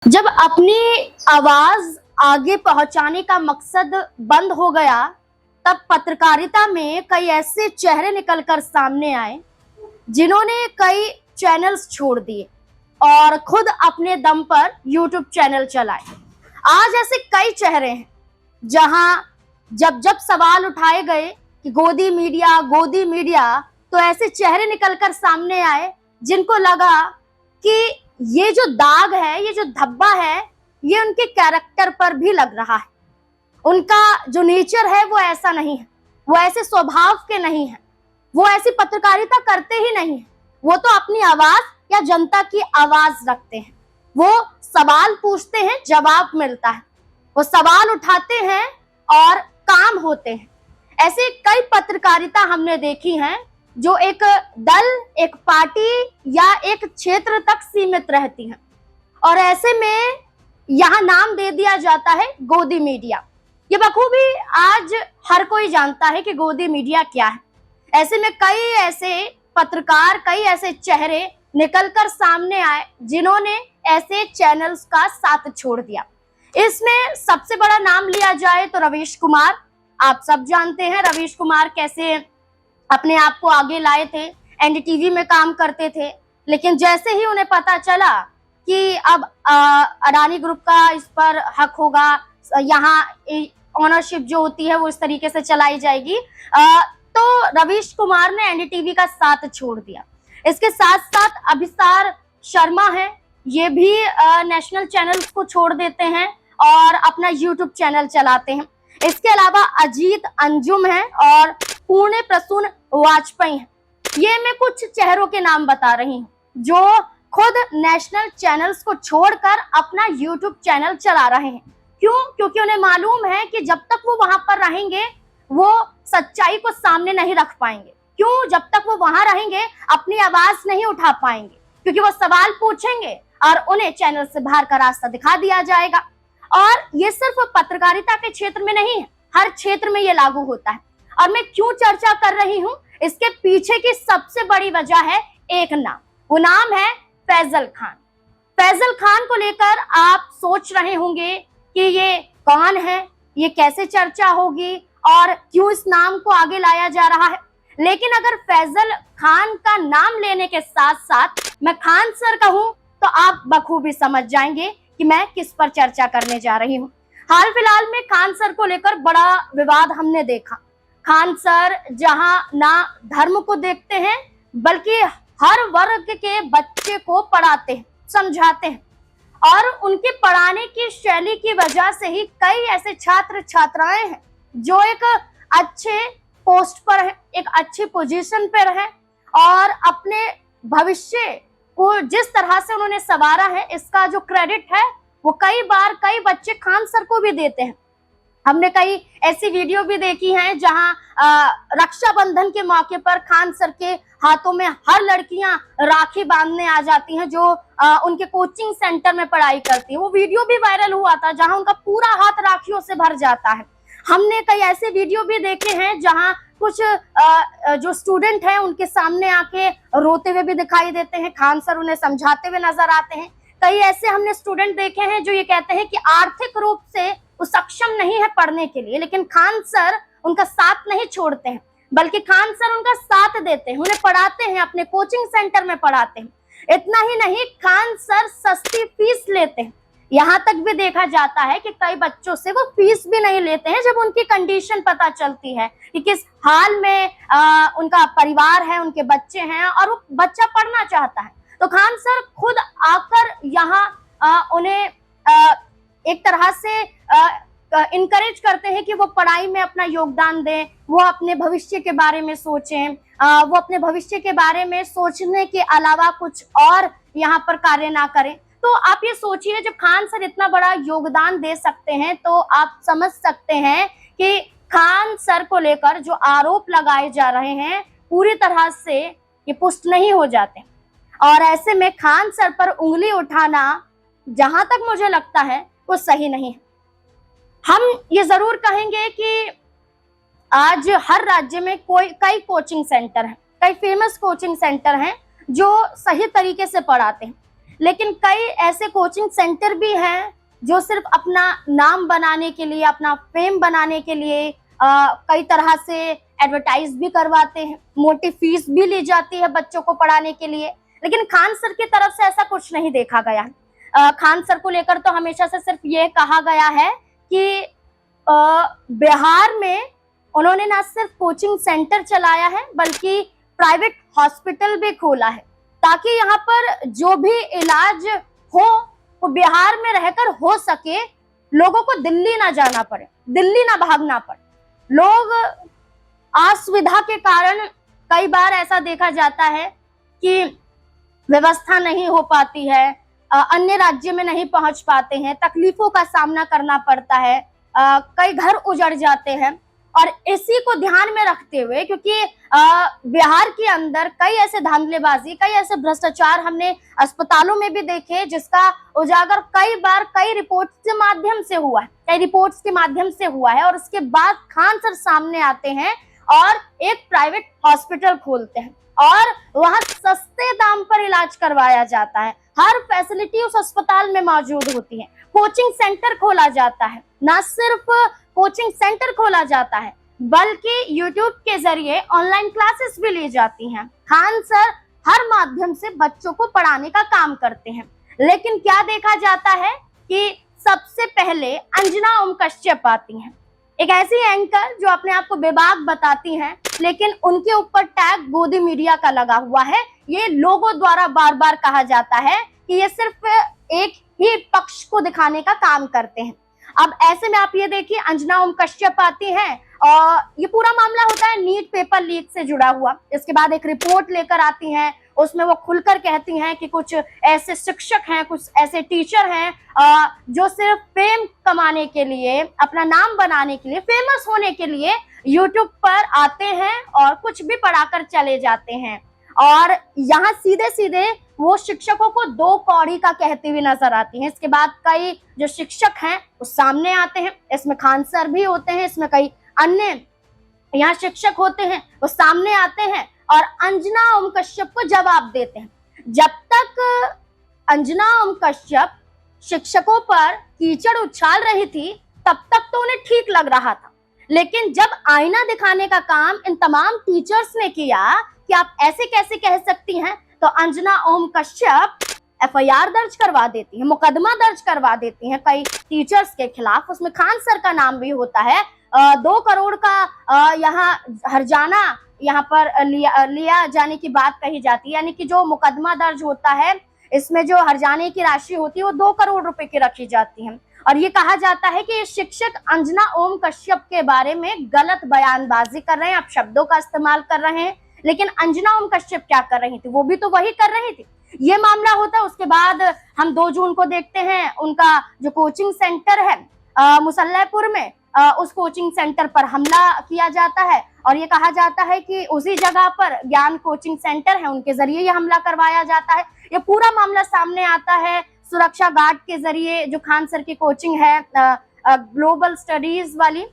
जब अपनी आवाज आगे पहुंचाने का मकसद बंद हो गया, तब पत्रकारिता में कई ऐसे चेहरे निकलकर सामने आए जिन्होंने कई चैनल्स छोड़ दिए और खुद अपने दम पर यूट्यूब चैनल चलाए। आज ऐसे कई चेहरे हैं जहां जब जब सवाल उठाए गए कि गोदी मीडिया, तो ऐसे चेहरे निकलकर सामने आए जिनको लगा कि ये जो दाग है, ये जो धब्बा है, ये उनके कैरेक्टर पर भी लग रहा है। उनका जो नेचर है वो ऐसा नहीं है, वो ऐसे स्वभाव के नहीं है, वो ऐसी पत्रकारिता करते ही नहीं है। वो तो अपनी आवाज या जनता की आवाज रखते हैं। वो सवाल पूछते हैं, जवाब मिलता है। वो सवाल उठाते हैं और काम होते हैं। ऐसे कई पत्रकारिता हमने देखी हैं जो एक दल, एक पार्टी या एक क्षेत्र तक सीमित रहती हैं, और ऐसे में यहाँ नाम दे दिया जाता है गोदी मीडिया। ये बखूबी आज हर कोई जानता है कि गोदी मीडिया क्या है। ऐसे में कई ऐसे पत्रकार, कई ऐसे चेहरे निकलकर सामने आए जिन्होंने ऐसे चैनल्स का साथ छोड़ दिया। इसमें सबसे बड़ा नाम लिया जाए तो रवीश कुमार। आप सब जानते हैं रवीश कुमार कैसे अपने आप को आगे लाए थे। एनडीटीवी में काम करते थे, लेकिन जैसे ही उन्हें पता चला कि अब अडानी ग्रुप का इस पर हक होगा, यहाँ ऑनरशिप जो होती है वो इस तरीके से चलाई जाएगी, तो रवीश कुमार ने एनडीटीवी का साथ छोड़ दिया। इसके साथ साथ अभिसार शर्मा है, ये भी नेशनल चैनल्स को छोड़ देते हैं और अपना यूट्यूब चैनल चलाते हैं। इसके अलावा अजीत अंजुम है और पुणे प्रसून वाजपेयी है। ये मैं कुछ चेहरों के नाम बता रही हूँ जो खुद नेशनल चैनल्स को छोड़कर अपना यूट्यूब चैनल चला रहे हैं। क्यों? क्योंकि उन्हें मालूम है कि जब तक वो वहां पर रहेंगे वो सच्चाई को सामने नहीं रख पाएंगे। क्यों? जब तक वो वहां रहेंगे अपनी आवाज नहीं उठा पाएंगे, क्योंकि वो सवाल पूछेंगे और उन्हें चैनल से बाहर का रास्ता दिखा दिया जाएगा। और ये सिर्फ पत्रकारिता के क्षेत्र में नहीं है, हर क्षेत्र में ये लागू होता है। और मैं क्यों चर्चा कर रही हूँ, इसके पीछे की सबसे बड़ी वजह है एक नाम, वो नाम है फैजल खान। फैजल खान को लेकर आप सोच रहे होंगे कि ये कौन है, ये कैसे चर्चा होगी और क्यों इस नाम को आगे लाया जा रहा है। लेकिन अगर फैजल खान का नाम लेने के साथ साथ मैं खान सर कहूं तो आप बखूबी समझ जाएंगे कि मैं किस पर चर्चा करने जा रही हूँ। हाल फिलहाल में खान सर को लेकर बड़ा विवाद हमने देखा। खान सर जहां ना धर्म को देखते हैं बल्कि हर वर्ग के बच्चे को पढ़ाते हैं, समझाते हैं, और उनके पढ़ाने की शैली की वजह से ही कई ऐसे छात्र छात्राएं हैं जो एक अच्छे पोस्ट पर है, एक अच्छी पोजीशन पर है, और अपने भविष्य को जिस तरह से उन्होंने संवारा है, इसका जो क्रेडिट है वो कई बार कई बच्चे खान सर को भी देते हैं। हमने कई ऐसी वीडियो भी देखी हैं जहां रक्षाबंधन के मौके पर खान सर के हाथों में हर लड़कियां राखी बांधने आ जाती हैं जो उनके कोचिंग सेंटर में पढ़ाई करती है। वो वीडियो भी वायरल हुआ था जहां उनका पूरा हाथ राखियों से भर जाता है। हमने कई ऐसे वीडियो भी देखे हैं जहां कुछ जो स्टूडेंट हैं उनके सामने आके रोते हुए भी दिखाई देते हैं, खान सर उन्हें समझाते हुए नजर आते हैं। कई ऐसे हमने स्टूडेंट देखे हैं जो ये कहते हैं कि आर्थिक रूप से वो सक्षम नहीं है पढ़ने के लिए, लेकिन खान सर उनका साथ नहीं छोड़ते हैं, बल्कि खान सर उनका साथ देते हैं, उन्हें पढ़ाते हैं, अपने कोचिंग सेंटर में पढ़ाते हैं। इतना ही नहीं, खान सर सस्ती फीस लेते हैं। यहाँ तक भी देखा जाता है कि कई बच्चों से वो फीस भी नहीं लेते हैं जब उनकी कंडीशन पता चलती है कि किस हाल में उनका परिवार है, उनके बच्चे हैं और वो बच्चा पढ़ना चाहता है। तो खान सर खुद आकर यहाँ उन्हें एक तरह से इनकरेज करते हैं कि वो पढ़ाई में अपना योगदान दें, वो अपने भविष्य के बारे में सोचें, वो अपने भविष्य के बारे में सोचने के अलावा कुछ और यहाँ पर कार्य ना करें। तो आप ये सोचिए, जब खान सर इतना बड़ा योगदान दे सकते हैं तो आप समझ सकते हैं कि खान सर को लेकर जो आरोप लगाए जा रहे हैं पूरी तरह से ये पुष्ट नहीं हो जाते। और ऐसे में खान सर पर उंगली उठाना जहां तक मुझे लगता है वो सही नहीं है। हम ये जरूर कहेंगे कि आज हर राज्य में कई कोचिंग सेंटर हैं, कई फेमस कोचिंग सेंटर हैं जो सही तरीके से पढ़ाते हैं, लेकिन कई ऐसे कोचिंग सेंटर भी हैं जो सिर्फ अपना नाम बनाने के लिए, अपना फेम बनाने के लिए कई तरह से एडवर्टाइज भी करवाते हैं, मोटी फीस भी ली जाती है बच्चों को पढ़ाने के लिए। लेकिन खान सर की तरफ से ऐसा कुछ नहीं देखा गया है। खान सर को लेकर तो हमेशा से सिर्फ ये कहा गया है कि बिहार में उन्होंने ना सिर्फ कोचिंग सेंटर चलाया है बल्कि प्राइवेट हॉस्पिटल भी खोला है, ताकि यहाँ पर जो भी इलाज हो वो बिहार में रहकर हो सके, लोगों को दिल्ली ना जाना पड़े, दिल्ली ना भागना पड़े। लोग असुविधा के कारण कई बार ऐसा देखा जाता है कि व्यवस्था नहीं हो पाती है, अन्य राज्य में नहीं पहुंच पाते हैं, तकलीफों का सामना करना पड़ता है, कई घर उजड़ जाते हैं। और इसी को ध्यान में रखते हुए, क्योंकि बिहार के अंदर कई ऐसे धांधलेबाजी, कई ऐसे भ्रष्टाचार हमने अस्पतालों में भी देखे, जिसका उजागर कई बार कई रिपोर्ट्स के माध्यम से हुआ है, कई रिपोर्ट्स के माध्यम से हुआ है। और उसके बाद खान सर सामने आते हैं और एक प्राइवेट हॉस्पिटल खोलते हैं और वहां सस्ते दाम पर इलाज करवाया जाता है, हर फैसिलिटी उस अस्पताल में मौजूद होती है। कोचिंग सेंटर खोला जाता है, ना सिर्फ कोचिंग सेंटर खोला जाता है बल्कि यूट्यूब के जरिए ऑनलाइन क्लासेस भी ली जाती हैं। खान सर हर माध्यम से बच्चों को पढ़ाने का काम करते हैं। लेकिन क्या देखा जाता है कि सबसे पहले अंजना ओम कश्यप आती हैं, एक ऐसी एंकर जो अपने आप को बेबाक बताती हैं, लेकिन उनके ऊपर टैग गोदी मीडिया का लगा हुआ है। ये लोगों द्वारा बार बार कहा जाता है कि ये सिर्फ एक ही पक्ष को दिखाने का काम करते हैं। अब ऐसे में आप ये देखिए, अंजना ओम कश्यप आती हैं और ये पूरा मामला होता है नीट पेपर लीक से जुड़ा हुआ। इसके बाद एक रिपोर्ट लेकर आती हैं, उसमें वो खुलकर कहती हैं कि कुछ ऐसे शिक्षक हैं, कुछ ऐसे टीचर हैं जो सिर्फ फेम कमाने के लिए, अपना नाम बनाने के लिए, फेमस होने के लिए यूट्यूब पर आते हैं और कुछ भी पढ़ाकर चले जाते हैं। और यहाँ सीधे सीधे वो शिक्षकों को दो कौड़ी का कहते हुए नजर आती हैं। इसके बाद कई जो शिक्षक हैं वो सामने आते हैं, इसमें खान सर भी होते हैं, इसमें कई अन्य यहाँ शिक्षक होते हैं, वो सामने आते हैं और अंजना ओम कश्यप को जवाब देते हैं। जब तक अंजना ओम कश्यप शिक्षकों पर कीचड़ उछाल रही थी तब तक तो उन्हें ठीक लग रहा था, लेकिन जब आईना दिखाने का काम इन तमाम टीचर्स ने किया कि आप ऐसे कैसे कह सकती हैं, तो अंजना ओम कश्यप एफआईआर दर्ज करवा देती है, मुकदमा दर्ज करवा देती हैं कई टीचर्स के खिलाफ। उसमें खान सर का नाम भी होता है। 2 करोड़ का यहाँ हर्जाना यहाँ पर लिया जाने की बात कही जाती है, यानी कि जो मुकदमा दर्ज होता है इसमें जो हर्जाने की राशि होती है वो 2 करोड़ रुपए की रखी जाती है। और ये कहा जाता है कि ये शिक्षक अंजना ओम कश्यप के बारे में गलत बयानबाजी कर रहे हैं, आप शब्दों का इस्तेमाल कर रहे हैं। लेकिन अंजना ओम कश्यप क्या कर रही थी, वो भी तो वही कर रही थी। ये मामला होता है। उसके बाद हम 2 जून को देखते हैं उनका जो कोचिंग सेंटर है मुसल्लहपुर में, उस कोचिंग सेंटर पर हमला किया जाता है और ये कहा जाता है कि उसी जगह पर ज्ञान कोचिंग सेंटर है, उनके जरिए ये हमला करवाया जाता है। ये पूरा मामला सामने आता है सुरक्षा गार्ड के जरिए। जो खान सर की कोचिंग है ग्लोबल स्टडीज वाली,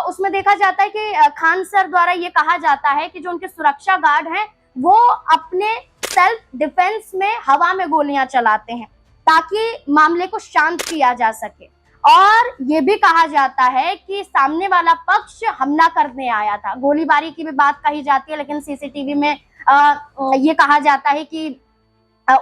उसमें देखा जाता है कि खान सर द्वारा ये कहा जाता है कि जो उनके सुरक्षा गार्ड हैं वो अपने सेल्फ डिफेंस में हवा में गोलियां चलाते हैं ताकि मामले को शांत किया जा सके। और ये भी कहा जाता है कि सामने वाला पक्ष हमला करने आया था, गोलीबारी की भी बात कही जाती है, लेकिन सीसीटीवी में ये कहा जाता है कि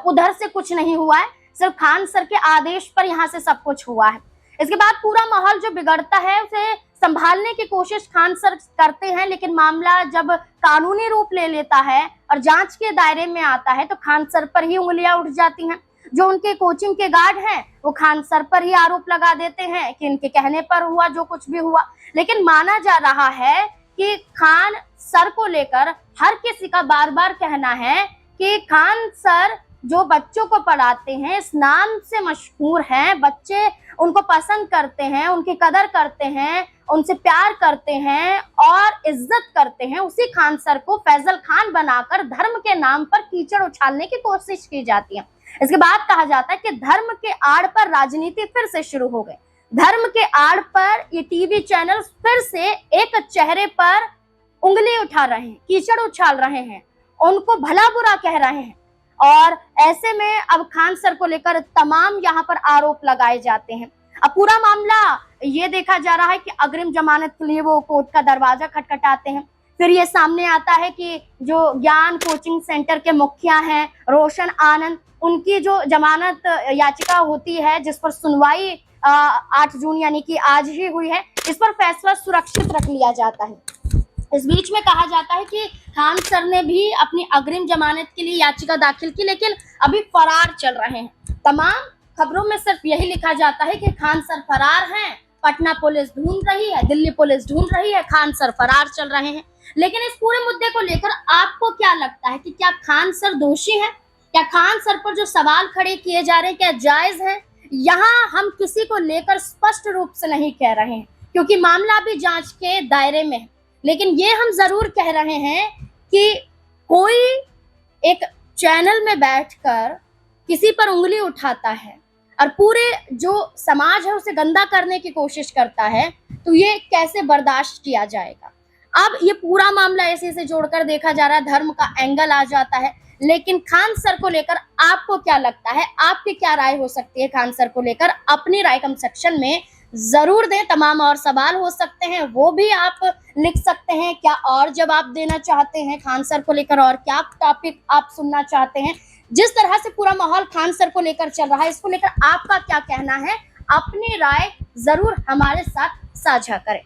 उधर से कुछ नहीं हुआ है, सिर्फ खान सर के आदेश पर यहाँ से सब कुछ हुआ है। इसके बाद पूरा माहौल जो बिगड़ता है उसे संभालने की कोशिश खान सर करते हैं, लेकिन मामला जब कानूनी रूप ले लेता है और जांच के दायरे में आता है तो खान सर पर ही उंगलियां उठ जाती हैं। जो उनके कोचिंग के गार्ड हैं वो खान सर पर ही आरोप लगा देते हैं कि इनके कहने पर हुआ जो कुछ भी हुआ। लेकिन माना जा रहा है कि खान सर को लेकर हर किसी का बार बार कहना है कि खान सर जो बच्चों को पढ़ाते हैं इस नाम से मशहूर हैं, बच्चे उनको पसंद करते हैं, उनकी कदर करते हैं, उनसे प्यार करते हैं और इज्जत करते हैं। उसी खान सर को फैजल खान बनाकर धर्म के नाम पर कीचड़ उछालने की कोशिश की जाती है। इसके बाद कहा जाता है कि धर्म के आड़ पर राजनीति फिर से शुरू हो गई। धर्म के आड़ पर ये टीवी चैनल फिर से एक चेहरे पर उंगली उठा रहे हैं, कीचड़ उछाल रहे हैं, उनको भला बुरा कह रहे हैं। और ऐसे में अब खान सर को लेकर तमाम यहाँ पर आरोप लगाए जाते हैं। अब पूरा मामला ये देखा जा रहा है कि अग्रिम जमानत के लिए वो कोर्ट का दरवाजा खटखटाते हैं। फिर ये सामने आता है कि जो ज्ञान कोचिंग सेंटर के मुखिया हैं रोशन आनंद, उनकी जो जमानत याचिका होती है जिस पर सुनवाई 8 जून यानी कि आज ही हुई है, इस पर फैसला सुरक्षित रख लिया जाता है। इस बीच में कहा जाता है कि खान सर ने भी अपनी अग्रिम जमानत के लिए याचिका दाखिल की, लेकिन अभी फरार चल रहे हैं। तमाम खबरों में सिर्फ यही लिखा जाता है कि खान सर फरार हैं, पटना पुलिस ढूंढ रही है, दिल्ली पुलिस ढूंढ रही है, खान सर फरार चल रहे हैं। लेकिन इस पूरे मुद्दे को लेकर आपको क्या लगता है कि क्या खान सर दोषी हैं? क्या खान सर पर जो सवाल खड़े किए जा रहे हैं क्या जायज हैं? यहाँ हम किसी को लेकर स्पष्ट रूप से नहीं कह रहे हैं क्योंकि मामला भी जांच के दायरे में है, लेकिन ये हम जरूर कह रहे हैं कि कोई एक चैनल में बैठकर किसी पर उंगली उठाता है और पूरे जो समाज है उसे गंदा करने की कोशिश करता है, तो ये कैसे बर्दाश्त किया जाएगा। अब ये पूरा मामला ऐसे से जोड़कर देखा जा रहा है, धर्म का एंगल आ जाता है। लेकिन खान सर को लेकर आपको क्या लगता है, आपकी क्या राय हो सकती है खान सर को लेकर? अपनी राय कमेंट सेक्शन में जरूर दें। तमाम और सवाल हो सकते हैं वो भी आप लिख सकते हैं। क्या और जवाब देना चाहते हैं खान सर को लेकर, और क्या टॉपिक आप सुनना चाहते हैं? जिस तरह से पूरा माहौल खान सर को लेकर चल रहा है, इसको लेकर आपका क्या कहना है? अपनी राय जरूर हमारे साथ साझा करें।